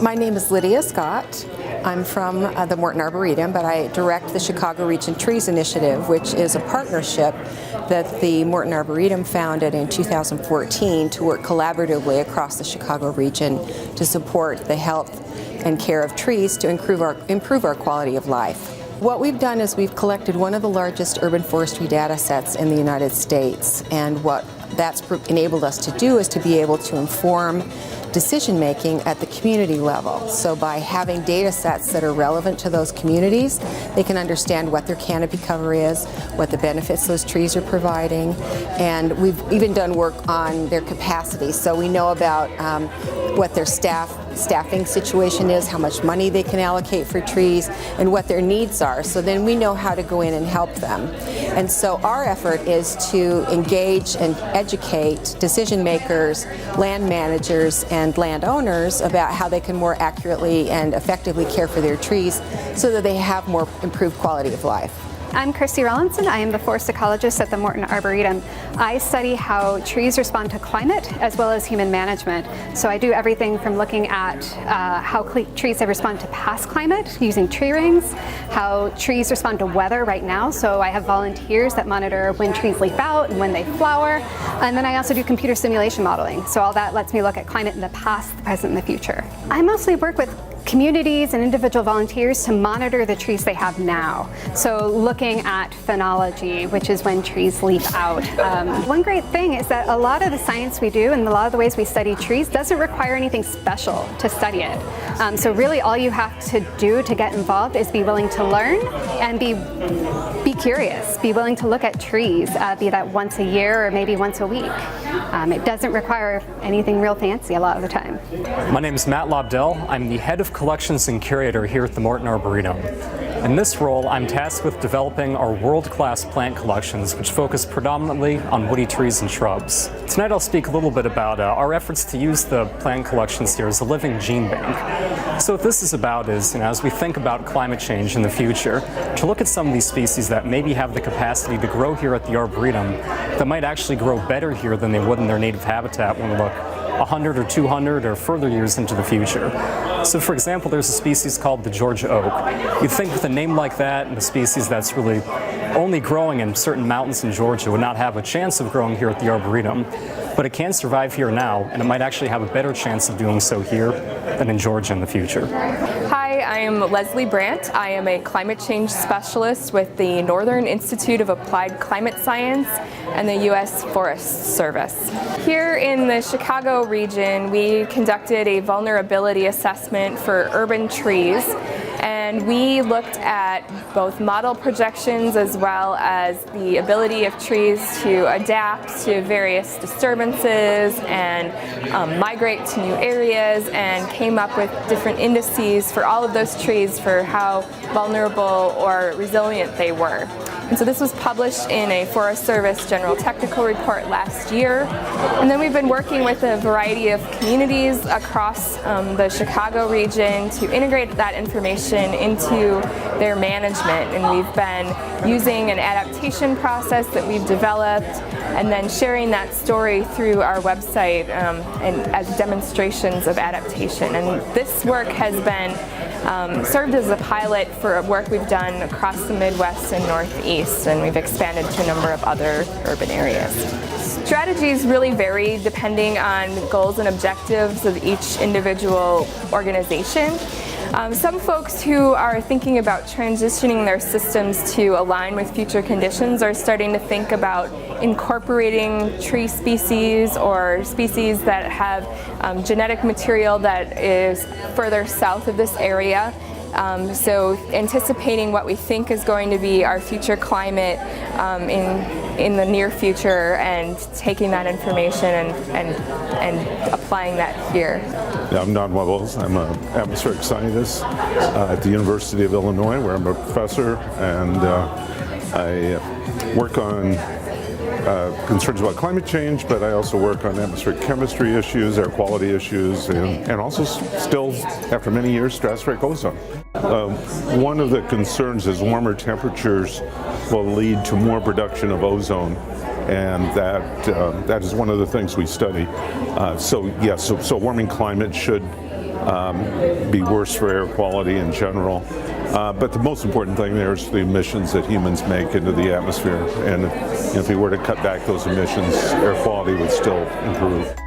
My name is Lydia Scott. I'm from the Morton Arboretum, but I direct the Chicago Region Trees Initiative, which is a partnership that the Morton Arboretum founded in 2014 to work collaboratively across the Chicago region to support the health and care of trees to improve our quality of life. What we've done is we've collected one of the largest urban forestry data sets in the United States, and what that's enabled us to do is to be able to inform decision making at the community level. So by having data sets that are relevant to those communities, they can understand what their canopy cover is, what the benefits those trees are providing, and we've even done work on their capacity. So we know about what their staffing situation is, how much money they can allocate for trees, and what their needs are. So then we know how to go in and help them. And so our effort is to engage and educate decision makers, land managers, and landowners about how they can more accurately and effectively care for their trees so that they have more improved quality of life. I'm Kristy Rawlinson. I am the forest ecologist at the Morton Arboretum. I study how trees respond to climate as well as human management. So I do everything from looking at how trees respond to past climate using tree rings, how trees respond to weather right now. So I have volunteers that monitor when trees leaf out and when they flower. And then I also do computer simulation modeling. So all that lets me look at climate in the past, the present, and the future. I mostly work with communities and individual volunteers to monitor the trees they have now. So looking at phenology, which is when trees leaf out. One great thing is that a lot of the science we do and a lot of the ways we study trees doesn't require anything special to study it. So really all you have to do to get involved is be willing to learn and be curious, be willing to look at trees, be that once a year or maybe once a week. It doesn't require anything real fancy a lot of the time. My name is Matt Lobdell. I'm the head of collections and curator here at the Morton Arboretum. In this role, I'm tasked with developing our world-class plant collections, which focus predominantly on woody trees and shrubs. Tonight I'll speak a little bit about our efforts to use the plant collections here as a living gene bank. So what this is about is, as we think about climate change in the future, to look at some of these species that maybe have the capacity to grow here at the Arboretum that might actually grow better here than they would in their native habitat when we look 100 or 200 or further years into the future. So for example, there's a species called the Georgia oak. You'd think with a name like that and a species that's really only growing in certain mountains in Georgia would not have a chance of growing here at the Arboretum, but it can survive here now, and it might actually have a better chance of doing so here than in Georgia in the future. Hi, I am Leslie Brandt. I am a climate change specialist with the Northern Institute of Applied Climate Science and the U.S. Forest Service. Here in the Chicago region, we conducted a vulnerability assessment for urban trees, and we looked at both model projections as well as the ability of trees to adapt to various disturbances and migrate to new areas, and came up with different indices for all of those trees for how vulnerable or resilient they were. And so this was published in a Forest Service General Technical Report last year. And then we've been working with a variety of communities across the Chicago region to integrate that information into their management. And we've been using an adaptation process that we've developed and then sharing that story through our website and as demonstrations of adaptation. And this work has been served as a pilot for work we've done across the Midwest and Northeast, and we've expanded to a number of other urban areas. Strategies really vary depending on goals and objectives of each individual organization. Some folks who are thinking about transitioning their systems to align with future conditions are starting to think about incorporating tree species or species that have genetic material that is further south of this area. So anticipating what we think is going to be our future climate in the near future and taking that information and applying that here. Yeah, I'm Don Webbles. I'm an atmospheric scientist at the University of Illinois, where I'm a professor, and I work on concerns about climate change, but I also work on atmospheric chemistry issues, air quality issues, and also still, after many years, stratospheric ozone. One of the concerns is warmer temperatures will lead to more production of ozone, and that is one of the things we study. So warming climate should be worse for air quality in general. But the most important thing there is the emissions that humans make into the atmosphere. And if we were to cut back those emissions, air quality would still improve.